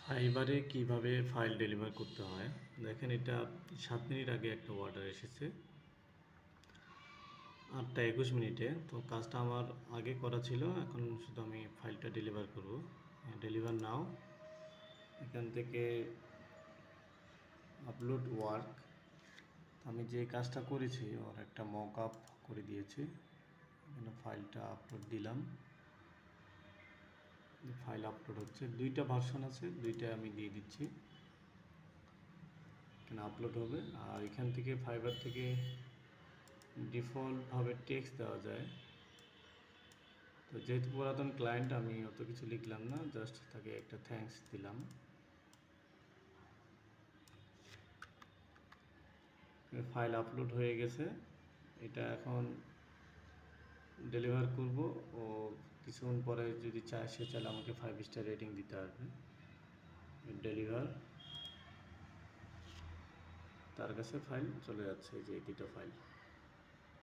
ফাইবারে কিভাবে file deliver করতে হয় দেখেন। এটা 7 মিনিট আগে একটা অর্ডার এসেছে, 8টা 21 মিনিটে। তো কাজটা আমার আগে করা ছিল, এখন শুধু আমি ফাইলটা ডেলিভার করব। ডেলিভার নাও, এখান থেকে আপলোড ওয়ার্ক। আমি যে কাজটা করেছি ওর একটা মক আপ করে দিয়েছি। এখানে ফাইলটা আপলোড দিলাম, ফাইল আপলোড হচ্ছে। 2টা ভার্সন আছে, 2টা আমি দিয়ে দিচ্ছি। এখানে আপলোড হবে। আর এখান থেকে ফাইবার থেকে ডিফল্টভাবে টেক্সট দেওয়া যায়। তো যেহেতু পুরাতন ক্লায়েন্ট, আমি অত কিছু লিখলাম না, জাস্ট তাকে একটা থ্যাঙ্কস দিলাম। ফাইল আপলোড হয়ে গেছে, এটা এখন ডেলিভার করব। ও কিছুক্ষণ পরে যদি চায়, সে চাইলে আমাকে 5 স্টার রেটিং দিতে পারবে। ডেলিভার, তার কাছে ফাইল চলে যাচ্ছে, যে এই 2টা ফাইল।